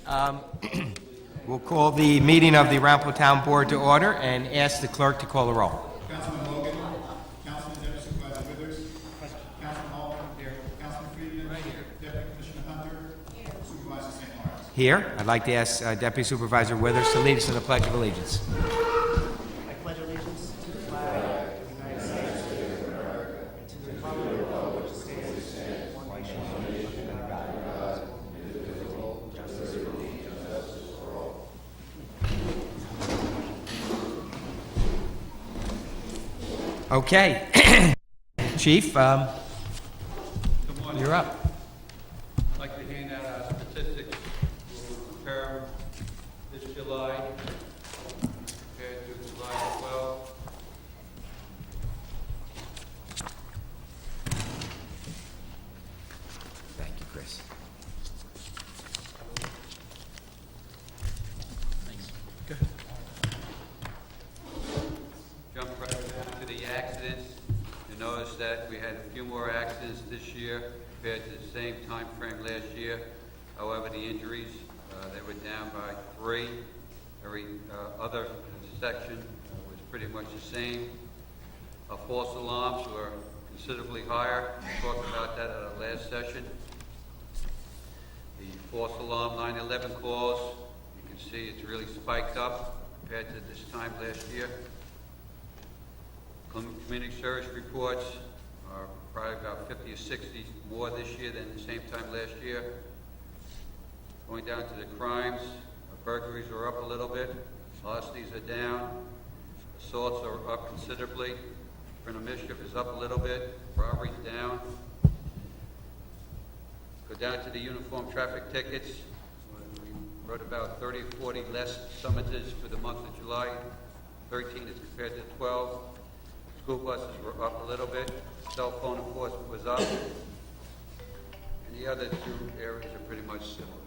We'll call the meeting of the Arapahoe Town Board to order and ask the clerk to call the roll. Councilman Logan. Councilman Deputy Supervisor Withers. Councilman Hall. Here. Councilman Friedman. Right here. Deputy Commissioner Hunter. Here. Supervisor St. Lawrence. Here, I'd like to ask Deputy Supervisor Withers to lead us in the Pledge of Allegiance. I pledge allegiance to the flag of the United States of America and to the republic for which it stands, one nation, under God, indivisible, with justice for all. Okay. Chief, Good morning. you're up. I'd like to hand out our statistics. We'll compare this July compared to July 12. Thank you, Chris. Jump right down to the accidents. You notice that we had a few more accidents this year compared to the same time frame last year. However, the injuries, they were down by 3. Every other section was pretty much the same. False alarms were considerably higher. We talked about that at our last session. The false alarm 911 calls, you can see it's really spiked up compared to this time last year. Community service reports are probably about 50 or 60 more this year than the same time last year. Going down to the crimes, burglaries are up a little bit, larcenies are down, assaults are up considerably, criminal mischief is up a little bit, robberies down. Go down to the uniform traffic tickets. We wrote about 30 or 40 less summonses for the month of July, 13 as compared to 12. School buses were up a little bit. Cell phone enforcement was up. And the other two areas are pretty much similar.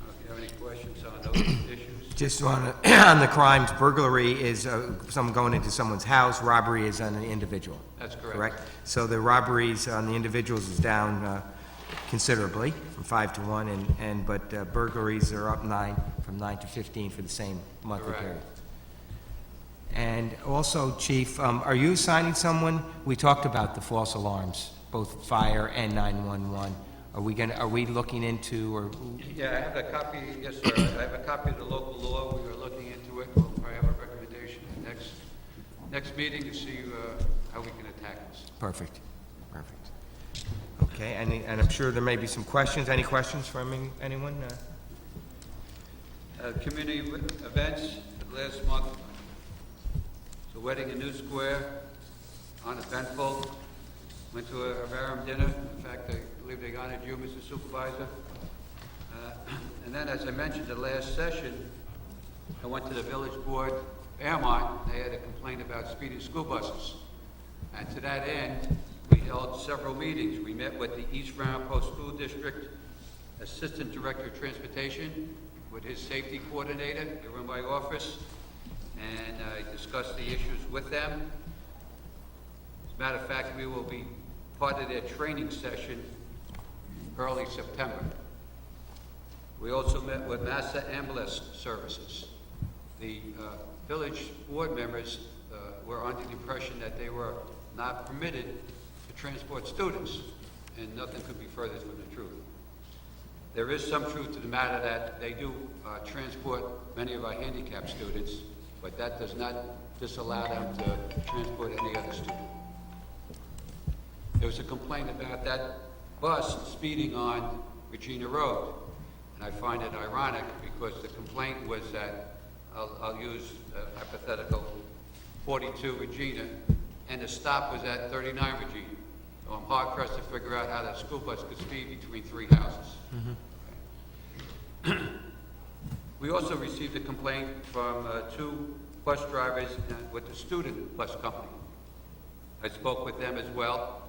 If you have any questions on those issues. Just on the crimes, burglary is someone going into someone's house, robbery is on an individual. That's correct. Correct? So the robberies on the individuals is down considerably, from 5 to 1, but burglaries are up 9, from 9 to 15 for the same monthly Correct. period. And also, Chief, are you assigning someone? We talked about the false alarms, both fire and 911. Are we looking into, or? Yeah, I have a copy, yes, sir. I have a copy of the local law. We are looking into it. We'll probably have a recommendation at the next meeting to see how we can attack this. Perfect. Okay, and I'm sure there may be some questions. Any questions from anyone? Community events last month. The wedding in New Square, uneventful. Went to a Varum dinner. In fact, I believe they honored you, Mr. Supervisor. And then, as I mentioned the last session, I went to the village board, Fairmont. They had a complaint about speeding school buses. And to that end, we held several meetings. We met with the East Arapahoe School District Assistant Director of Transportation, with his safety coordinator. They were in my office, and I discussed the issues with them. As a matter of fact, we will be part of their training session early September. We also met with Massa Ambulance Services. The village board members were under the impression that they were not permitted to transport students, and nothing could be further from the truth. There is some truth to the matter that they do transport many of our handicapped students, but that does not disallow them to transport any other student. There was a complaint about that bus speeding on Regina Road, and I find it ironic because the complaint was that, I'll use a hypothetical, 42 Regina, and the stop was at 39 Regina. So I'm hard pressed to figure out how that school bus could speed between 3 houses. Okay. We also received a complaint from 2 bus drivers with the student bus company. I spoke with them as well.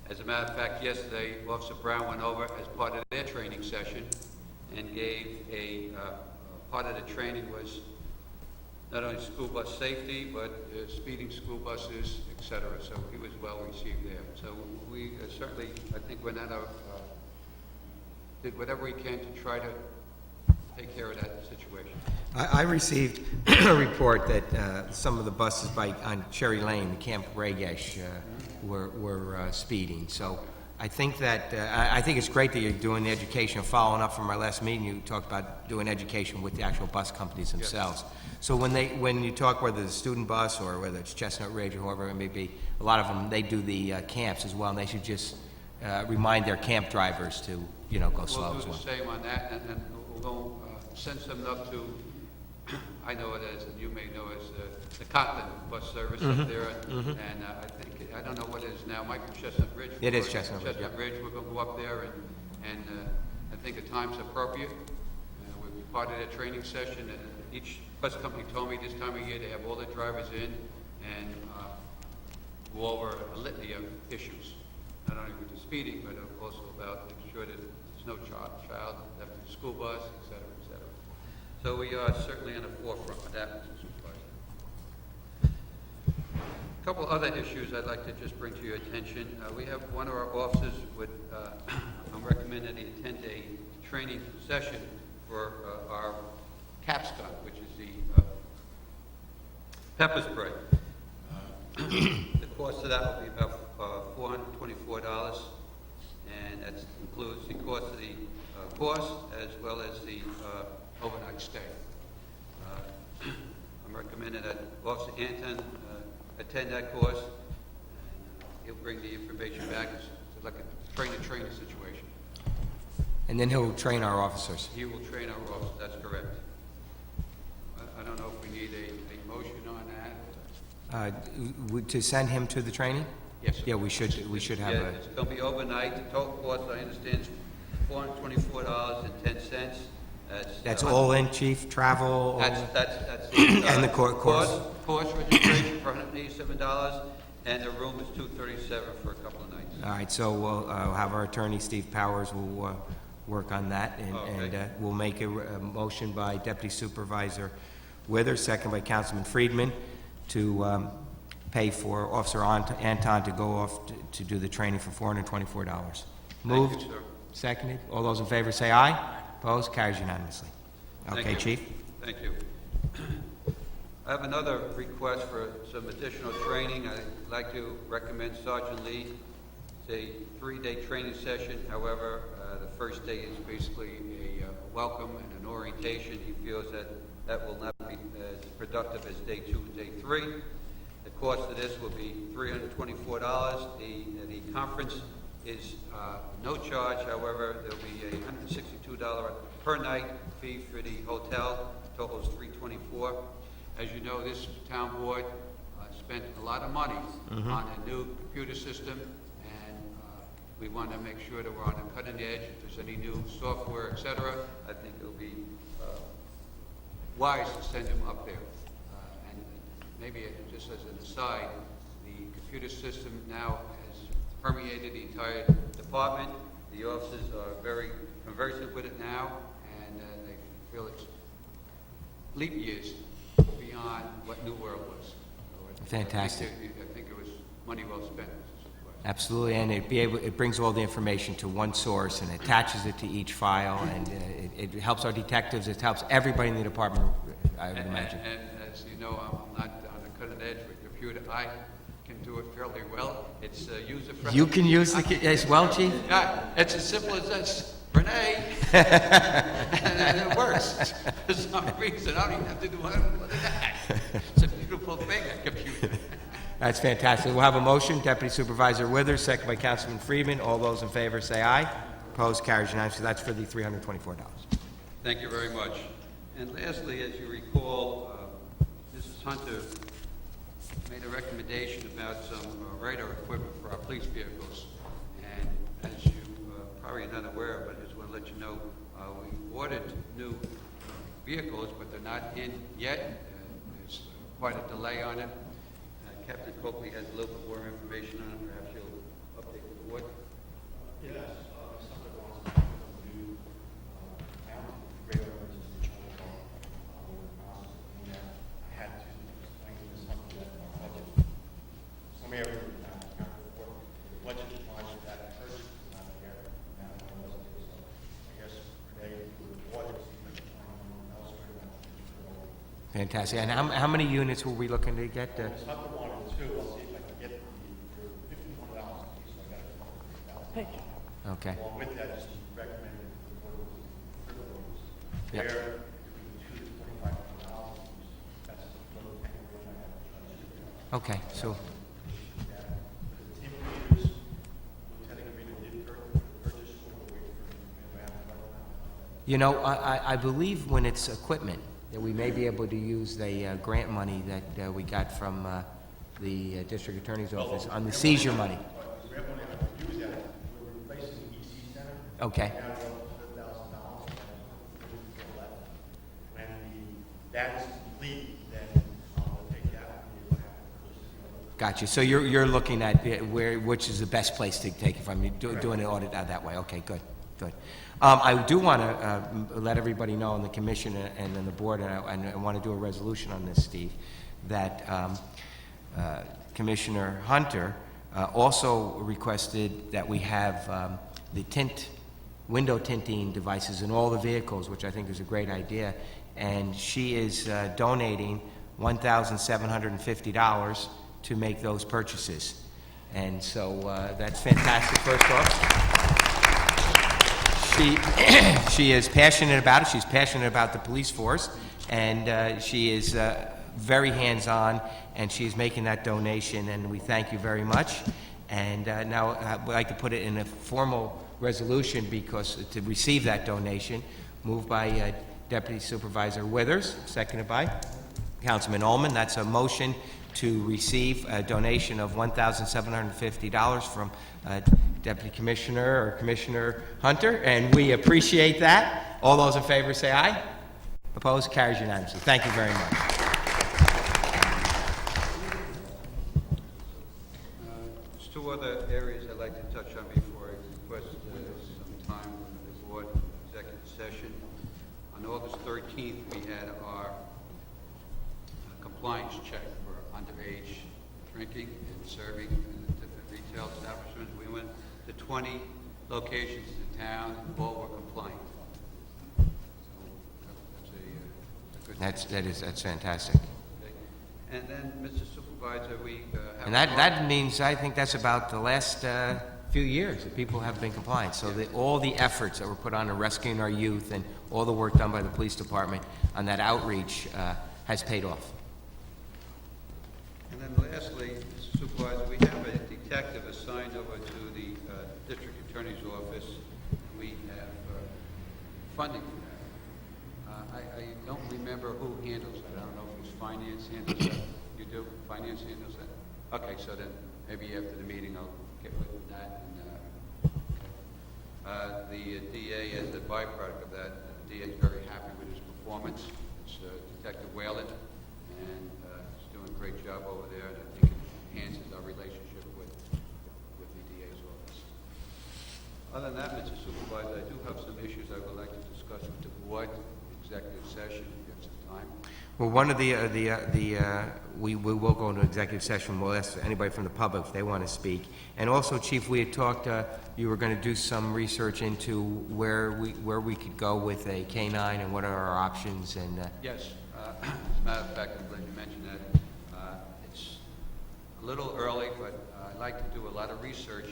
As a matter of fact, yesterday, Officer Brown went over as part of their training session and gave part of the training was not only school bus safety, but speeding school buses, et cetera. So he was well received there. So we certainly, I think we're not did whatever we can to try to take care of that situation. I received a report that some of the buses on Cherry Lane, Camp Regesh, were speeding. So I think that, I think it's great that you're doing the education, following up from our last meeting, you talked about doing education with the actual bus companies themselves. So when you talk whether it's a student bus or whether it's Chestnut Ridge or whoever it may be, a lot of them, they do the camps as well, and they should just remind their camp drivers to, go slow as We'll well. do the same on that, and we'll go send some up to, I know it as, and you may know as, the Conklin bus service up there. And I think, I don't know what it is now, Michael, Chestnut Ridge? It is Chestnut Ridge, Chestnut yep. Ridge, we're going to go up there, and I think the time's appropriate. We'll be part of that training session, and each bus company told me this time of year they have all their drivers in, and go over a litany of issues, not only with the speeding, but also about making sure that there's no child left in the school bus, et cetera, et cetera. So we are certainly on the forefront of that, Mr. Supervisor. A couple other issues I'd like to just bring to your attention. We have one of our officers would, I'm recommending he attend a training session for our capstone, which is the pepper spray. The cost of that will be about $424, and that includes the cost of the course as well as the overnight stay. I'm recommending that Officer Anton attend that course, and he'll bring the information back. It's like a train-the-trainer situation. And then he'll train our officers. He will train our officers, that's correct. I don't know if we need a motion on that. To send him to the training? Yes, sir. Yeah, we should have Yeah, a, it's going to be overnight. The total cost, I understand, is $424.10. that's all in, chief, travel? all That's, in? that's. And the course? Course registration for $187, and the room is $237 for a couple of nights. All right, so we'll have our attorney, Steve Powers, will work on that, and Okay. we'll make a motion by Deputy Supervisor Withers, second by Councilman Friedman, to pay for Officer Anton to go off to do the training for $424. Moved? Thank you, sir. Seconded? All those in favor say aye. Opposed? Carries unanimously. Thank Okay, you. Chief? Thank you. I have another request for some additional training. I'd like to recommend Sergeant Lee. It's a 3-day training session. However, the first day is basically a welcome and an orientation. He feels that that will not be as productive as day 2 and day 3. The cost of this will be $324. The conference is no charge. However, there'll be a $162 per night fee for the hotel. Total is $324. As you know, this town board spent a lot of money on a new computer system, and we want to make sure that we're on the cutting edge. If there's any new software, et cetera, I think it'll be wise to send them up there. And maybe just as an aside, the computer system now has permeated the entire department. The officers are very conversant with it now, and they feel it's leap years beyond what New World was. So Fantastic. I think it was money well spent. Absolutely, and it brings all the information to one source and attaches it to each file, and it helps our detectives, it helps everybody in the department, I would imagine. And as you know, I'm not on the cutting edge with computer. I can do it fairly well. It's user-friendly. You can use the, as well, Chief? Yeah, it's as simple as this. Renee, and it works. For some reason, I don't even have to do anything other than that. It's a beautiful thing, a computer. That's fantastic. We'll have a motion. Deputy Supervisor Withers, second by Councilman Friedman. All those in favor say aye. Opposed? Carries unanimously. That's for the $324. Thank you very much. And lastly, as you recall, Mrs. Hunter made a recommendation about some radar equipment for our police vehicles. And as you probably are not aware of, but I just want to let you know, we ordered new vehicles, but they're not in yet. There's quite a delay on it. Captain Coakley has a little bit more information on it. Perhaps you'll update the board. Yes, some of the ones that do radar is I had to explain this something that budget. Some area budget wise that purchase is not there. Now I wasn't able to. I Fantastic. And how many units were we looking to get? It's not the 1 and 2, I'll see if I can get the $1,500 piece, so I got it. Okay. Along with that, just recommended what was privileges. Yep. There, between 2 to $2,500, that's a little anywhere I have. Okay, so, The team leaders, Lieutenant Green did purchase one, we're waiting for him to have it. you know, I believe when it's equipment, that we may be able to use the grant money that we got from the district attorney's office on the seizure money. We have money to use that, we're replacing the EC center. Okay, Now we're up to $100,000, and left. When that is complete, then I'll take that, and we'll have to purchase the other. gotcha. So you're looking at which is the best place to take it from, you're doing an audit out that way. Okay, good, good. I do want to let everybody know, and the commission and then the board, and I want to do a resolution on this, Steve, that Commissioner Hunter also requested that we have the window tinting devices in all the vehicles, which I think is a great idea, and she is donating $1,750 to make those purchases. And so that's fantastic, first off. She is passionate about it. She's passionate about the police force, and she is very hands-on, and she is making that donation, and we thank you very much. And now I'd like to put it in a formal resolution because to receive that donation, moved by Deputy Supervisor Withers, seconded by Councilman Ullman. That's a motion to receive a donation of $1,750 from Deputy Commissioner or Commissioner Hunter, and we appreciate that. All those in favor say aye. Opposed? Carries unanimously. Thank you very much. There's two other areas I'd like to touch on before I request some time with the board executive session. On August 13th, we had our compliance check for underage drinking and serving in the different retail establishments. We went to 20 locations in town, and all were compliant. So that's a good. That's fantastic. Okay. And then, Mr. Supervisor, we have. And that means, I think that's about the last few years that people have been compliant. So all the efforts that were put on to rescuing our youth and all the work done by the police department on that outreach has paid off. And then lastly, Mr. Supervisor, we have a detective assigned over to the district attorney's office. We have funding for that. I don't remember who handles that. I don't know if it's finance handles that. You do? Finance handles that? Okay, so then maybe after the meeting I'll get with that. And, the DA, as a byproduct of that, the DA is very happy with his performance. It's Detective Whalen, and he's doing a great job over there, and I think it enhances our relationship with the DA's office. Other than that, Mr. Supervisor, I do have some issues I would like to discuss with the board, executive session, if you have some time. Well, one of we will go into executive session. We'll ask anybody from the public if they want to speak. And also, Chief, we had talked, you were going to do some research into where we could go with a K-9 and what are our options and... Yes, as a matter of fact, I'm glad you mentioned that. It's a little early, but I'd like to do a lot of research,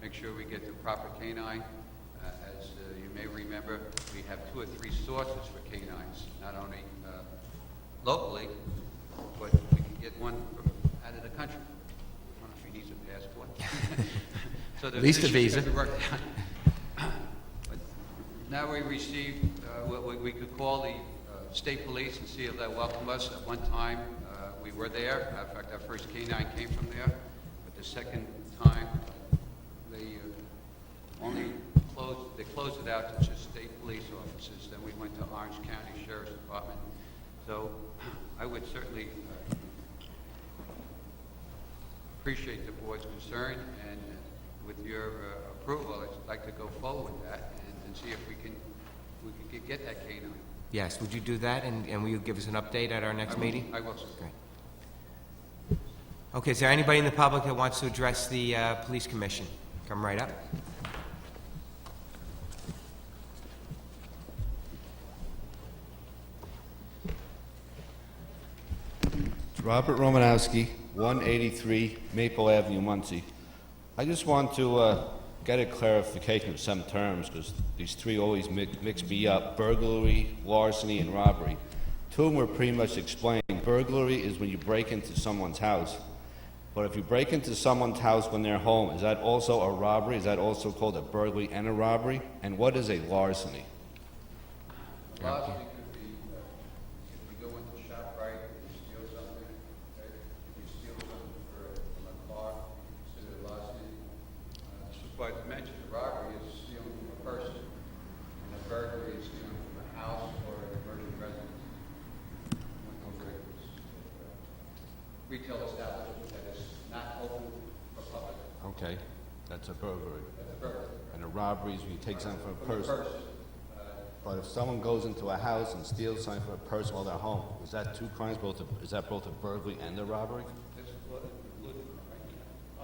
make sure we get the proper canine. As you may remember, we have 2 or 3 sources for canines, not only locally, but we can get one from out of the country. I don't know if he needs a passport. So At least a visa. But now we received, we could call the state police and see if they'll welcome us. At one time, we were there. In fact, our first canine came from there. But the second time, they closed it out to just state police officers. Then we went to Orange County Sheriff's Department. So I would certainly appreciate the board's concern, and with your approval, I'd like to go forward with that and see if we can get that canine. Yes, would you do that, and will you give us an update at our next meeting? I will, sir. Great. Okay, is there anybody in the public that wants to address the police commission? Come right up. Robert Romanowski, 183 Maple Avenue, Muncie. I just want to get a clarification of some terms, because these three always mix me up: burglary, larceny, and robbery. Two of them were pretty much explained. Burglary is when you break into someone's house. But if you break into someone's house when they're home, is that also a robbery? Is that also called a burglary and a robbery? And what is a larceny? Larceny could be, if you go into ShopRite and you steal something, okay? If you steal something from a car, consider it larceny. But to mention, a robbery is stealing from a person, and a burglary is stealing from a house or a commercial residence. Retail establishment that is not open for public. Okay, that's a burglary. That's a burglary. And a robbery is when you take something from a From a person. person. But if someone goes into a house and steals something from a person while they're home, is that two crimes? Is that both a burglary and a robbery? This is what it's looking for right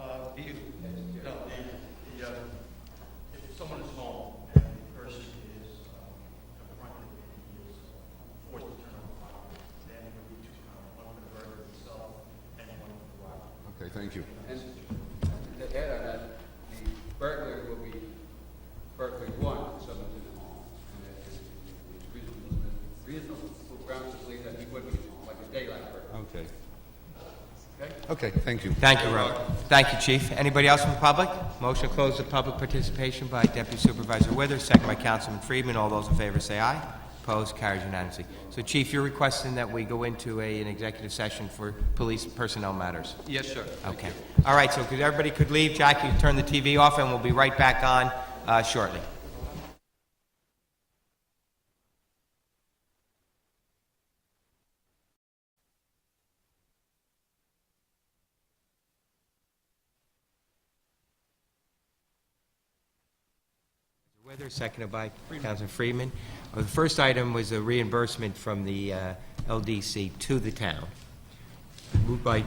now. If someone is home and the person is confronted and he is forced to turn on the fire, then it would be two counts, one for the burglary itself and one for the robbery. Okay, thank you. And to add on that, the burglary will be burglary one, if someone's in the home. And it's reasonable grounds to believe that he would be home, like a daylight burglary. Okay. Okay? Okay, thank you. Thank you, Robert. Thank you, Chief. Anybody else from the public? Motion to close the public participation by Deputy Supervisor Withers, second by Councilman Friedman. All those in favor say aye. Opposed? Carries unanimously. So, Chief, you're requesting that we go into an executive session for police personnel matters? Yes, sir. Okay. All right, so everybody could leave. Jack, you can turn the TV off, and we'll be right back on shortly. Withers, seconded by Councilman Freeman. The first item was a reimbursement from the LDC to the town. Moved by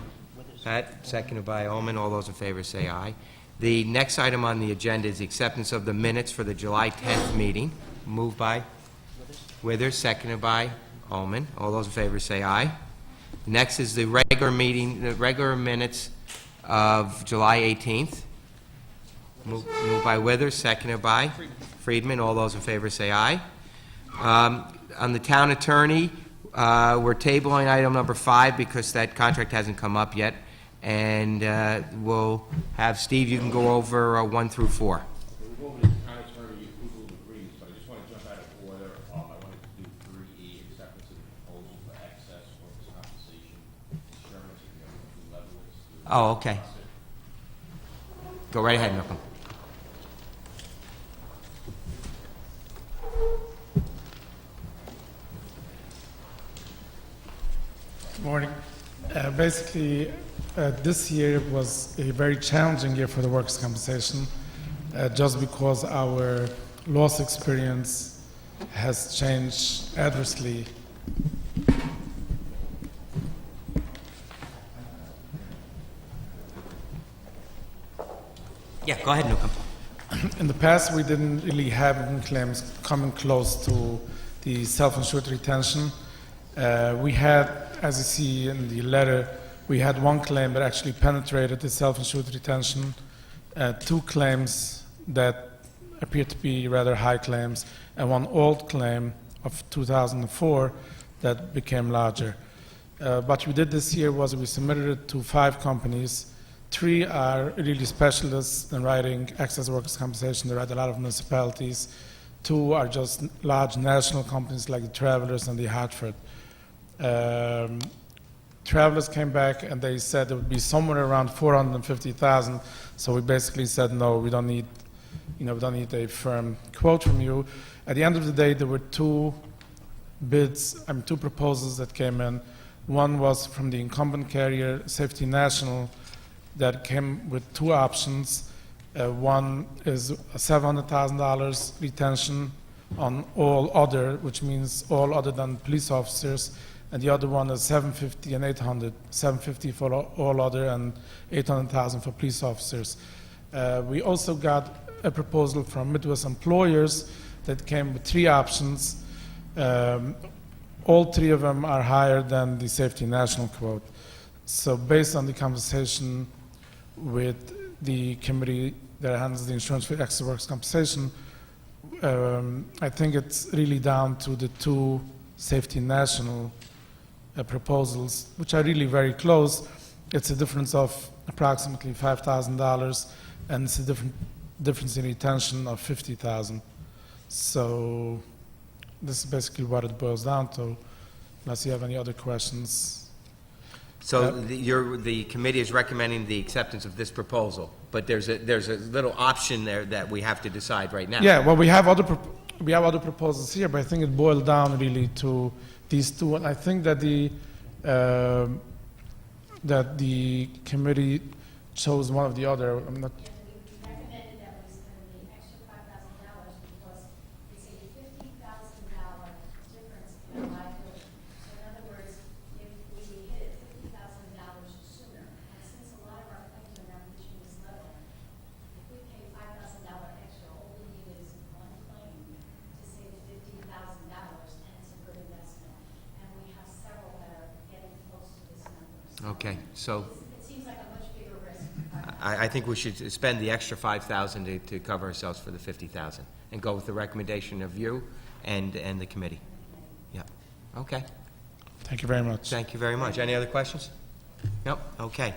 Pat, seconded by Omen. All those in favor say aye. The next item on the agenda is the acceptance of the minutes for the July 10th meeting. Moved by Withers, seconded by Omen. All those in favor say aye. Next is the regular meeting, the regular minutes of July 18th. Moved by Withers, seconded by Friedman. All those in favor say aye. On the town attorney, we're tabling item number 5 because that contract hasn't come up yet. And we'll have Steve, you can go over 1 through 4. We'll go over the town attorney approval of agreements, but I just want to jump out of order. I wanted to do 3E, acceptance of the proposal for excess workers' compensation insurance, if you have two levels. Oh, okay. Go right ahead, Malcolm. Good morning. Basically, this year was a very challenging year for the workers' compensation, just because our loss experience has changed adversely. Yeah, go ahead, Malcolm. In the past, we didn't really have any claims coming close to the self-insured retention. We had, as you see in the letter, we had one claim that actually penetrated the self-insured retention, 2 claims that appeared to be rather high claims, and one old claim of 2004 that became larger. What we did this year was we submitted it to 5 companies. 3 are really specialists in writing excess workers' compensation. They write a lot of municipalities. 2 are just large national companies like the Travelers and the Hartford. Travelers came back and they said it would be somewhere around $450,000. So we basically said, no, we don't need, we don't need a firm quote from you. At the end of the day, there were 2 bids, 2 proposals that came in. One was from the incumbent carrier, Safety National, that came with 2 options. One is a $700,000 retention on all other, which means all other than police officers, and the other one is $750,000 and $800,000. $750,000 for all other and $800,000 for police officers. We also got a proposal from Midwest Employers that came with 3 options. All 3 of them are higher than the Safety National quote. So based on the conversation with the committee that handles the insurance for extra workers' compensation, I think it's really down to the two Safety National proposals, which are really very close. It's a difference of approximately $5,000, and it's a difference in retention of $50,000. So this is basically what it boils down to, unless you have any other questions. So the committee is recommending the acceptance of this proposal, but there's a little option there that we have to decide right now. Yeah, well, we have other proposals here, but I think it boiled down really to these two. And I think that the committee chose one of the other. I'm not. And we recommended that we spend the extra $5,000 because it's a $50,000 difference in our liability. So in other words, if we hit it $50,000 sooner, and since a lot of our claims are now reaching this level, if we pay $5,000 extra, all we need is one claim to save $15,000, and it's a good investment. And we have several that are getting close to this number. So Okay, so it seems like a much bigger risk. I think we should spend the extra $5,000 to cover ourselves for the $50,000 and go with the recommendation of you and the committee. Yeah, okay. Thank you very much. Thank you very much. Any other questions? Nope, okay.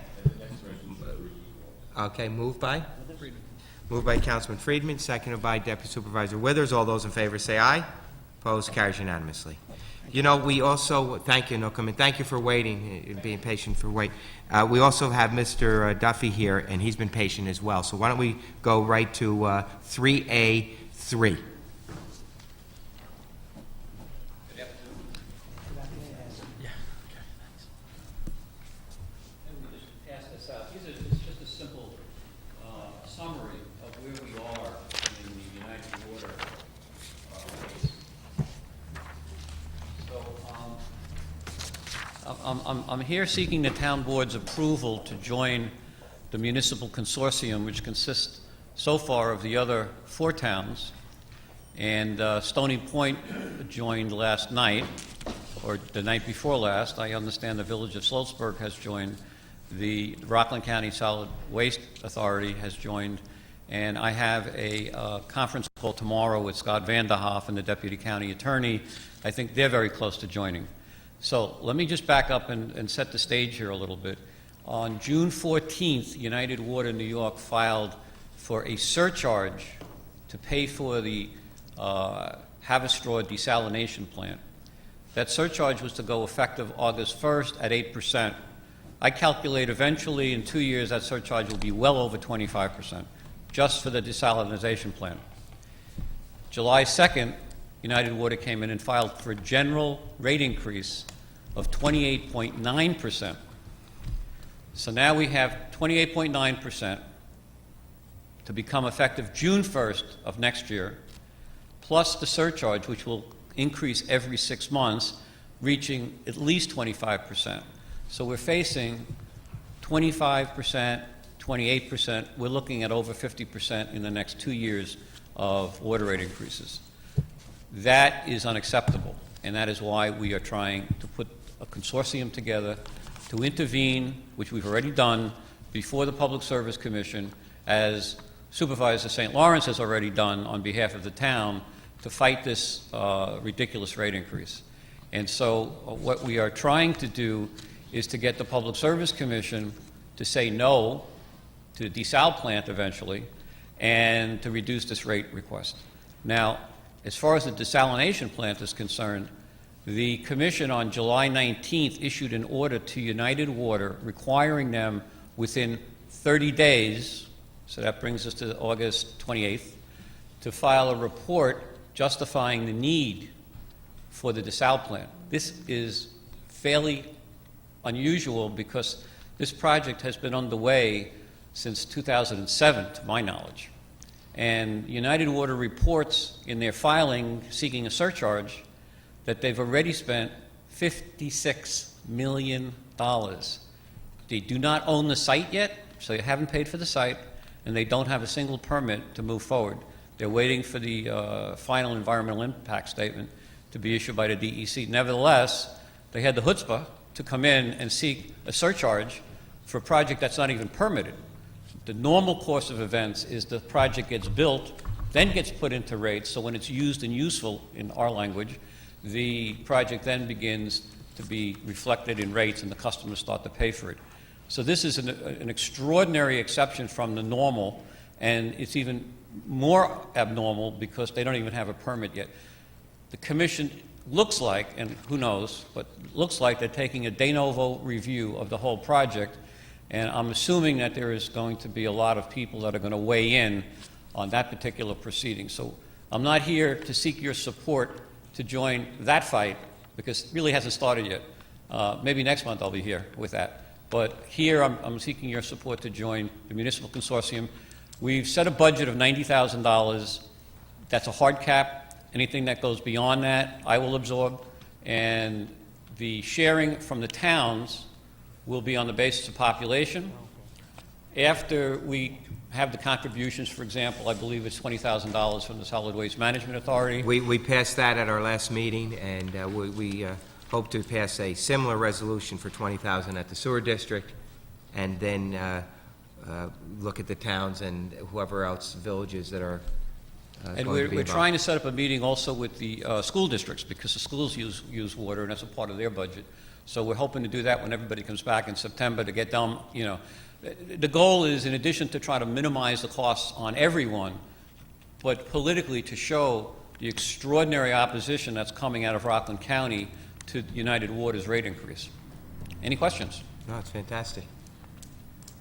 Okay, moved by? Moved by Councilman Friedman, seconded by Deputy Supervisor Withers. All those in favor say aye. Opposed, carries unanimously. You know, we also, thank you, Nookum, and thank you for waiting, being patient for wait. We also have Mr. Duffy here, and he's been patient as well. So why don't we go right to 3A3? And we just pass this out. It's just a simple summary of where we are in the United Water case. So, I'm here seeking the town board's approval to join the municipal consortium, which consists so far of the other 4 towns. And Stony Point joined last night, or the night before last. I understand the village of Sloatsburg has joined. The Rockland County Solid Waste Authority has joined. And I have a conference call tomorrow with Scott Vanderhoff and the Deputy County Attorney. I think they're very close to joining. So let me just back up and set the stage here a little bit. On June 14th, United Water New York filed for a surcharge to pay for the Haverstraw desalination plant. That surcharge was to go effective August 1st at 8%. I calculate eventually in 2 years that surcharge will be well over 25%, just for the desalination plant. July 2nd, United Water came in and filed for a general rate increase of 28.9%. So now we have 28.9% to become effective June 1st of next year, plus the surcharge, which will increase every 6 months, reaching at least 25%. So we're facing 25%, 28%. We're looking at over 50% in the next 2 years of water rate increases. That is unacceptable, and that is why we are trying to put a consortium together to intervene, which we've already done before the Public Service Commission, as Supervisor St. Lawrence has already done on behalf of the town, to fight this ridiculous rate increase. And so what we are trying to do is to get the Public Service Commission to say no to the desal plant eventually, and to reduce this rate request. Now, as far as the desalination plant is concerned, the Commission on July 19th issued an order to United Water requiring them within 30 days, so that brings us to August 28th, to file a report justifying the need for the desal plant. This is fairly unusual because this project has been underway since 2007, to my knowledge. And United Water reports in their filing seeking a surcharge that they've already spent $56 million. They do not own the site yet, so they haven't paid for the site, and they don't have a single permit to move forward. They're waiting for the final environmental impact statement to be issued by the DEC. Nevertheless, they had the chutzpah to come in and seek a surcharge for a project that's not even permitted. The normal course of events is the project gets built, then gets put into rates, so when it's used and useful, in our language, the project then begins to be reflected in rates and the customers start to pay for it. So this is an extraordinary exception from the normal, and it's even more abnormal because they don't even have a permit yet. The commission looks like, and who knows, but looks like they're taking a de novo review of the whole project, and I'm assuming that there is going to be a lot of people that are going to weigh in on that particular proceeding. So I'm not here to seek your support to join that fight, because it really hasn't started yet. Maybe next month I'll be here with that. But here I'm seeking your support to join the municipal consortium. We've set a budget of $90,000. That's a hard cap. Anything that goes beyond that, I will absorb. And the sharing from the towns will be on the basis of population. After we have the contributions, for example, I believe it's $20,000 from the Solid Waste Management Authority. We passed that at our last meeting, and we hope to pass a similar resolution for $20,000 at the sewer district, and then look at the towns and whoever else, villages that are And going to we're be involved. trying to set up a meeting also with the school districts, because the schools use water, and that's a part of their budget. So we're hoping to do that when everybody comes back in September to get down, you know. The goal is, in addition to try to minimize the costs on everyone, but politically to show the extraordinary opposition that's coming out of Rockland County to United Water's rate increase. Any questions? No, it's fantastic.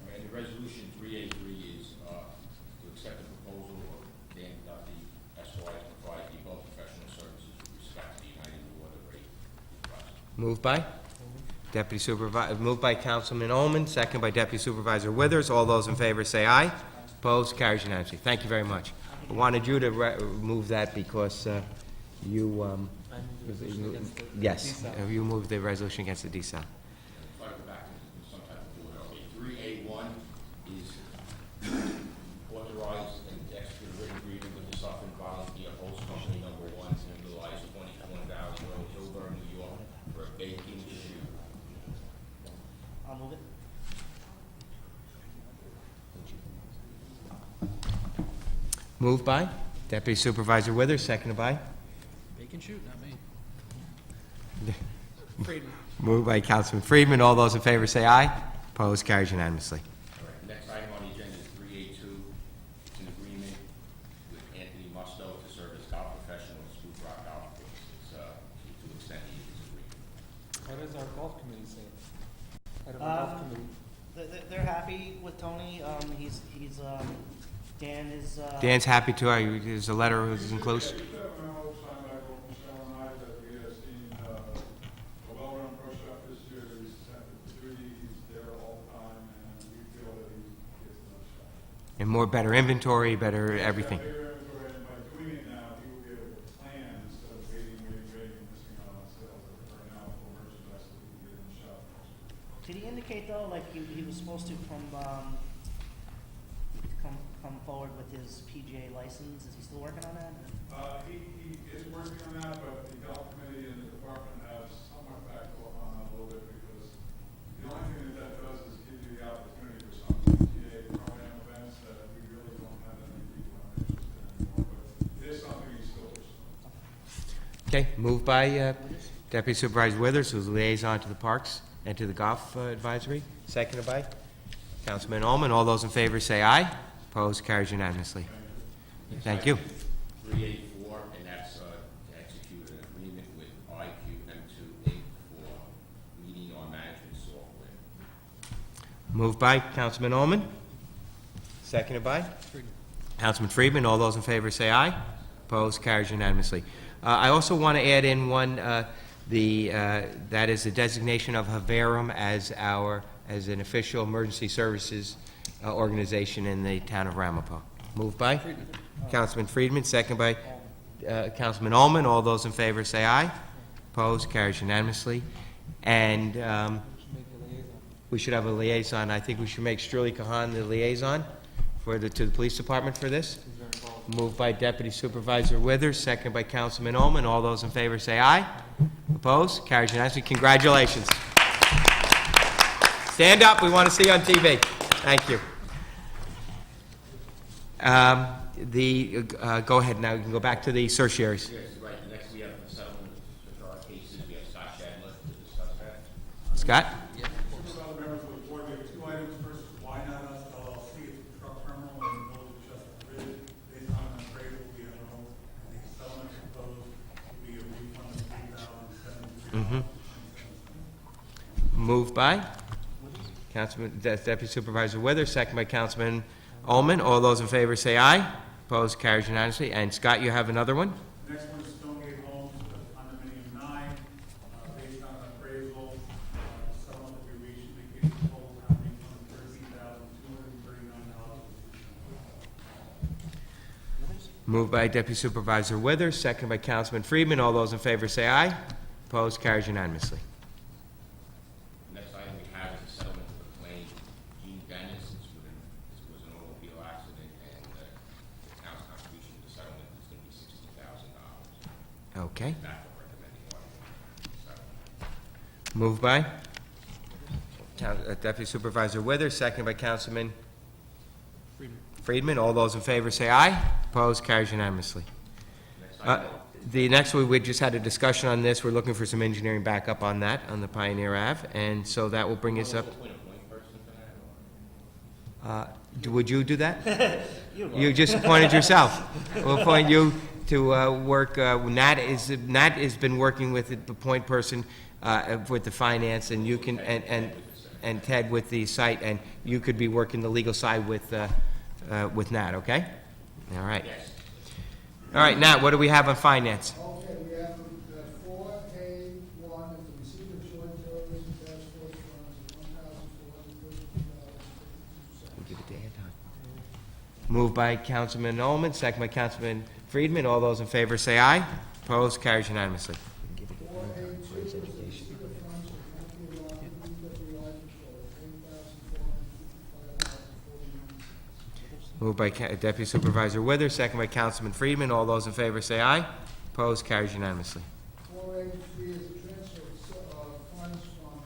All right, the resolution 383 is to accept the proposal of Dan Duffy, SY, to provide the above professional services with respect to the United Water rate request. Moved by? Deputy Supervisor, moved by Councilman Ullman, second by Deputy Supervisor Withers. All those in favor say aye. Opposed? Carries unanimously. Thank you very much. I wanted you to move that because you, yes, you moved the resolution against the DSAL. Try to go back to some type of order. Okay, 3A1 is authorize and execute a written agreement with the Suffolk Volunteer Host Company number 1 to utilize 21 Valley Road, Hillsborough, New York, for a baking issue. I'll move it. Moved by Deputy Supervisor Withers, seconded by? They can shoot, not me. Friedman. Moved by Councilman Friedman. All those in favor say aye. Opposed? Carries unanimously. All right, next item on the agenda is 3A2. It's an agreement with Anthony Musto to serve as golf professional at Spruce Rock Golf Course. It's to extend the use agreement. What does our golf committee say? They're happy with Tony. He's Dan is. Dan's happy to. There's a letter who's enclosed. And more better inventory, better everything. By doing it now, he will be able to plan instead of waiting, and missing out on sales that are now for merchandise that we can get in the shop. Did he indicate though, like he was supposed to come forward with his PGA license? Is he still working on that? He is working on that, but the golf committee and the department have somewhat backed off on that a little bit because the only thing that does is give you the opportunity for some PGA program events that we really don't have any people interested in anymore, but it is something he's still pursuing. Okay, moved by Deputy Supervisor Withers, who's liaison to the parks and to the golf advisory. Seconded by Councilman Ullman. All those in favor say aye. Opposed? Carries unanimously. Thank you. 384, and that's to execute an agreement with IQ M2 Inc. for meeting our management software. Moved by Councilman Ullman. Seconded by? Councilman Friedman. All those in favor say aye. Opposed? Carries unanimously. I also want to add in one, that is the designation of Haverum as an official emergency services organization in the town of Ramapo. Moved by? Councilman Friedman, second by Councilman Ullman. All those in favor say aye. Opposed? Carries unanimously. And we should have a liaison. I think we should make Shirley Kahan the liaison to the police department for this. Moved by Deputy Supervisor Withers, second by Councilman Ullman. All those in favor say aye. Opposed? Carries unanimously. Congratulations. Stand up, we want to see you on TV. Thank you. Go ahead now, you can go back to the certiaries. Yes, right, next we have the settlement of our cases, we have Scott Shadler to discuss that. Scott? First of all, members of the board, we have two items. First, Why Not Us LLC, it's a truck terminal in the village of Chester Ridge. Based on an appraisal, we have the settlement proposed to be a refund of $3,073. Moved by Deputy Supervisor Withers, second by Councilman Ullman. All those in favor say aye. Opposed, carries unanimously. And Scott, you have another one? The next one is Stonegate Homes, condominium 9, based on an appraisal, settlement that we reached indicates the total town refund $13,239. Moved by Deputy Supervisor Withers, second by Councilman Friedman. All those in favor say aye. Opposed, carries unanimously. Next item we have is a settlement of a claim, Gene Dennis, this was an automobile accident, and the town's contribution to the settlement is going to be $16,000. Okay. Not recommending settlement. Moved by Deputy Supervisor Withers, second by Councilman Friedman. All those in favor say aye. Opposed, carries unanimously. The next one, we just had a discussion on this. We're looking for some engineering backup on that, on the Pioneer Ave, and so that will bring us up. Would you do that? You just appointed yourself. We'll appoint you to work, Nat has been working with the point person with the finance, and you can, and Ted with the site, and you could be working the legal side with Nat, okay? All right. All right, Nat, what do we have on finance? Okay, we have 4A1 is the receipt of joint terrorism task force funds of $1,432.52. Give it to Anton. Moved by Councilman Ullman, second by Councilman Friedman. All those in favor say aye. Opposed, carries unanimously. 4A2 is the receipt of funds of DWI patrol, $8,455.49. Moved by Deputy Supervisor Withers, second by Councilman Friedman. All those in favor say aye. Opposed, carries unanimously. 4A3 is a transfer of funds from,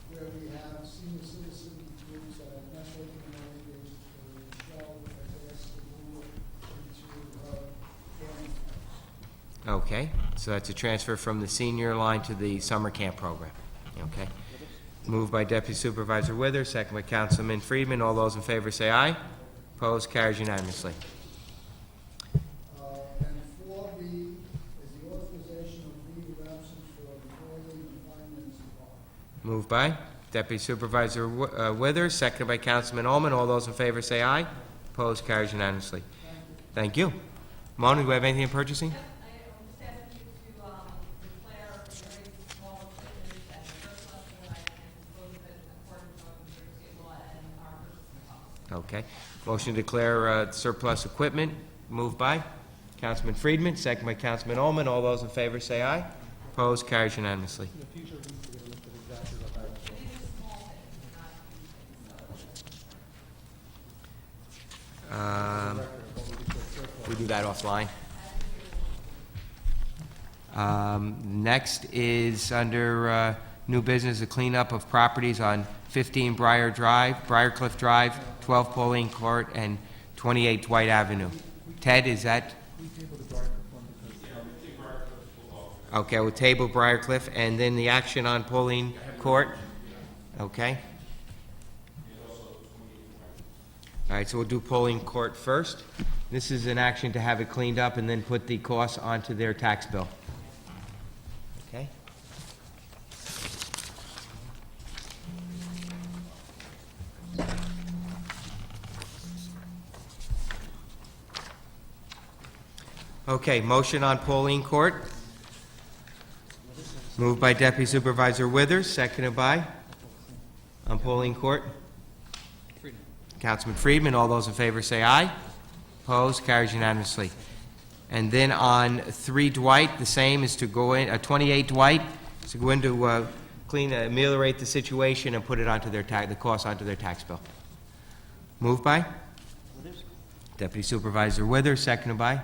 where we have senior citizen groups that have not taken money, Michelle has asked to move into, family camps. Okay, so that's a transfer from the senior line to the summer camp program. Okay. Moved by Deputy Supervisor Withers, second by Councilman Friedman. All those in favor say aye. Opposed, carries unanimously. And 4B is the authorization of leave of absence for employee and finance department. Moved by Deputy Supervisor Withers, seconded by Councilman Ullman. All those in favor say aye. Opposed, carries unanimously. Thank you. Mona, do we have anything in purchasing? I just asked you to declare a very small equipment as surplus so that I can dispose of it in accordance with New York State law and our purchasing policy. Okay. Motion to declare surplus equipment, moved by Councilman Friedman, second by Councilman Ullman. All those in favor say aye. Opposed, carries unanimously. We do that offline. Next is under new business, a cleanup of properties on 15 Briarcliff Drive, 12 Pauline Court, and 28 Dwight Avenue. Ted, is that? Okay, we'll table Briarcliff, and then the action on Pauline Court? Okay. All right, so we'll do Pauline Court first. This is an action to have it cleaned up and then put the costs onto their tax bill. Okay? Okay, motion on Pauline Court. Moved by Deputy Supervisor Withers, seconded by? On Pauline Court? Councilman Friedman. All those in favor say aye. Opposed, carries unanimously. And then on 3 Dwight, the same is to go in, 28 Dwight, is to go in to ameliorate the situation and put it onto their the cost onto their tax bill. Moved by? Deputy Supervisor Withers, seconded by?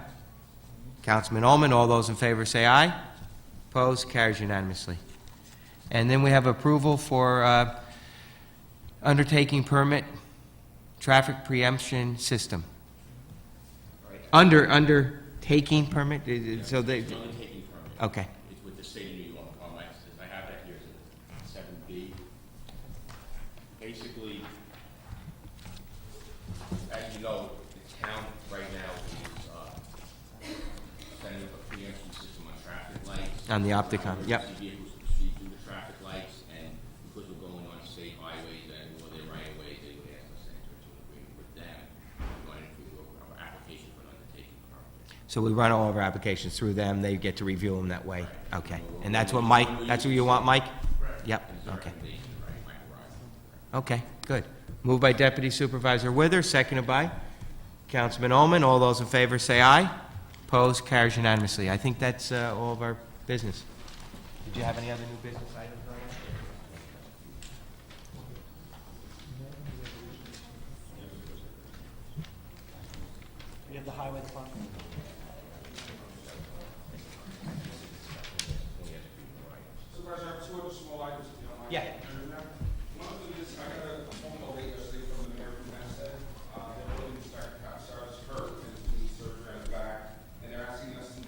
Councilman Ullman. All those in favor say aye. Opposed, carries unanimously. And then we have approval for undertaking permit, traffic preemption system. Undertaking permit, so they, It's an undertaking permit. okay. It's with the state of New York. I have that here, it's a 7B. Basically, as you know, the town right now is setting up a preemption system on traffic lights. On the Opticom, yep. Emergency vehicles to proceed through the traffic lights, and because we're going on state highways and or their right of ways, they would ask us to enter into an agreement with them. We're going to do our application for an undertaking permit. So we run all of our applications through them, they get to review them that way, okay. And that's what Mike, that's what you want, Mike? Yep, okay. Okay, good. Moved by Deputy Supervisor Withers, seconded by Councilman Ullman. All those in favor say aye. Opposed, carries unanimously. I think that's all of our business. Did you have any other new business items? We have the highway department. Supervisor, I have two other small items, if you don't mind. Yeah. One of them is, I got a phone call late yesterday from the mayor from Massac. They're building starts hurt and it's being surgery on his back, and they're asking us to,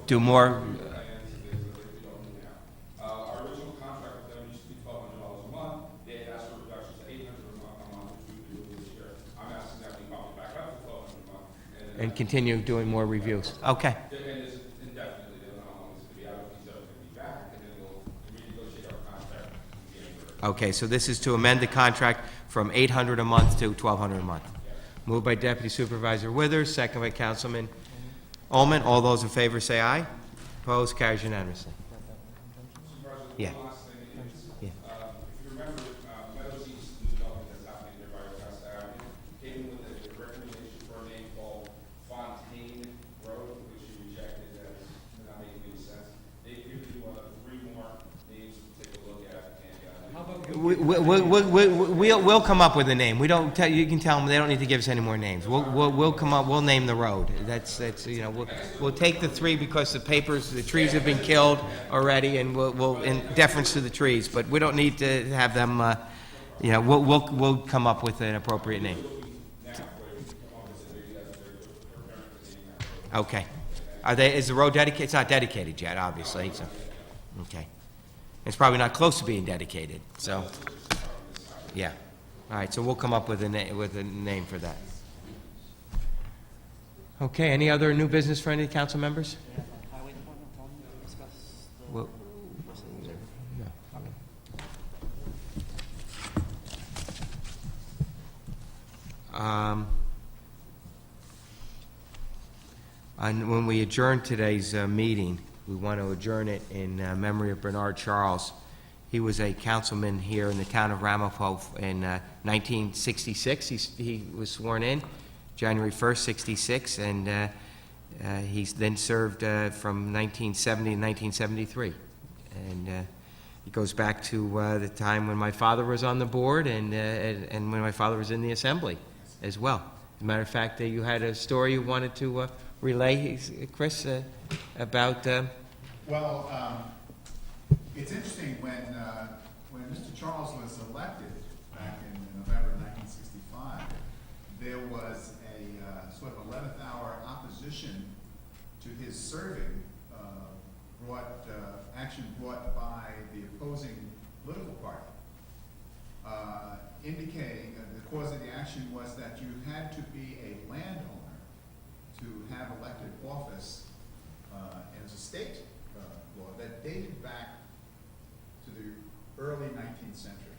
Do more, plans and things that they don't do now. Our original contract with them used to be $1,200 a month. They had asked for reductions to $800 a month, which we do this year. I'm asking that we bump it back up to $1,200 a month. and continue doing more reviews. Okay, And it's indefinitely, they don't know how long it's gonna be out, if he's ever gonna be back, and then we'll renegotiate our contract in January. okay, so this is to amend the contract from $800 a month to $1,200 a month. Moved by Deputy Supervisor Withers, second by Councilman Ullman. All those in favor say aye. Opposed, carries unanimously. Yeah. One last thing is, Yeah. if you remember, Meadows East new development that's happening there by Augusta Avenue, came in with a recommendation for a name called Fontaine Road, which you rejected as not making any sense. They've given you, 3 more names to take a look at, and, We'll come up with a name. We don't tell, you can tell them, they don't need to give us any more names. We'll come up, we'll name the road. That's, you know, we'll take the 3 because the trees have been killed already, and we'll, in deference to the trees, but we don't need to have them, you know, we'll come up with an appropriate name. Okay. Is the road dedicated? It's not dedicated yet, obviously, so, okay. It's probably not close to being dedicated, so, yeah. All right, so we'll come up with a name for that. Okay, any other new business for any council members? We have the highway department, tell them to discuss the. Well, And when we adjourn today's meeting, we want to adjourn it in memory of Bernard Charles. He was a councilman here in the town of Ramapo in 1966. He was sworn in January 1st, 66, and he's then served from 1970 to 1973. And it goes back to the time when my father was on the board and when my father was in the assembly as well. As a matter of fact, you had a story you wanted to relay, Chris, about... Well, it's interesting, when Mr. Charles was elected back in November 1965, there was a sort of 11th hour opposition to his serving, action brought by the opposing political party, indicating the cause of the action was that you had to be a landowner to have elected office, and it's a state law that dated back to the early 19th century.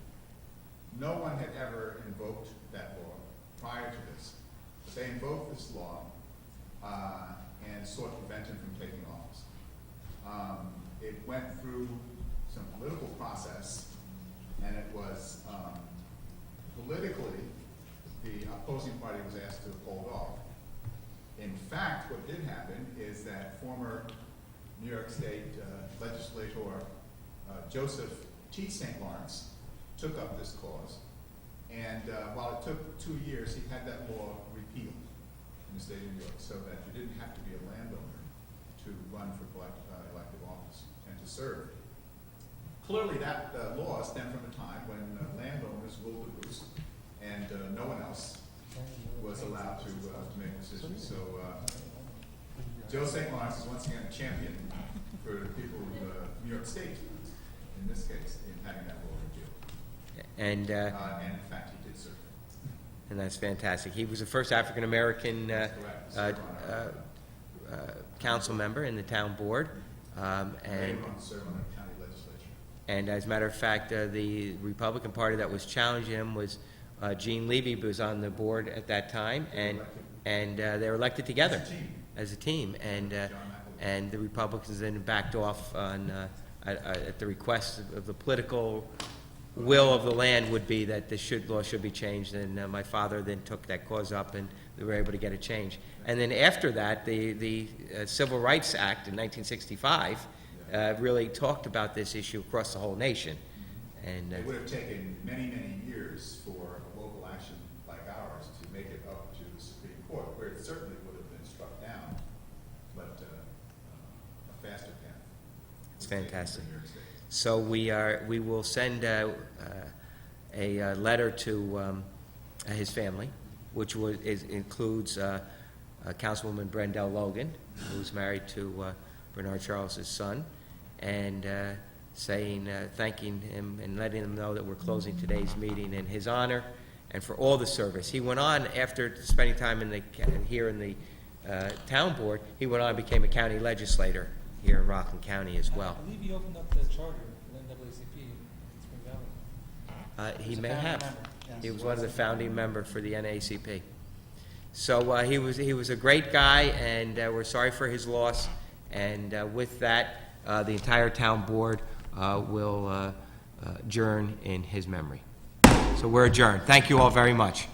No one had ever invoked that law prior to this, but they invoked this law and sought to prevent him from taking office. It went through some political process, and it was politically, the opposing party was asked to hold off. In fact, what did happen is that former New York State legislator Joseph T. St. Lawrence took up this cause, and while it took 2 years, he had that law repealed in the state of New York, so that you didn't have to be a landowner to run for elective office and to serve. clearly that law stemmed from a time when landowners ruled the roost, and no one else was allowed to make decisions. So Joe St. Lawrence is once again a champion for the people of New York State, in this case, in having that law repealed. And, And in fact, he did serve. and that's fantastic. He was the first African-American Correct. council member in the town board. And Very well served on the county legislature. And as a matter of fact, the Republican Party that was challenging him was Gene Levy, who was on the board at that time, and they were elected together as a team. And the Republicans then backed off on at the request of the political will of the land would be that the law should be changed. And my father then took that cause up, and they were able to get a change. And then after that, the Civil Rights Act in 1965 really talked about this issue across the whole nation. And It would have taken many, many years for a local action like ours to make it up to the Supreme Court, where it certainly would have been struck down, but a faster path. It's was taken fantastic. for New York State. So we will send a letter to his family, which includes Councilwoman Brendel Logan, who's married to Bernard Charles' son, and saying, thanking him and letting him know that we're closing today's meeting in his honor and for all the service. He went on, after spending time here in the town board, he went on and became a county legislator here in Rockland County as well. I believe you opened up the charter for the NAACP in Spring Valley. He He's a may founding have. member, yes. He was one of the founding members for the NAACP. So he was a great guy, and we're sorry for his loss. And with that, the entire town board will adjourn in his memory. So we're adjourned. Thank you all very much.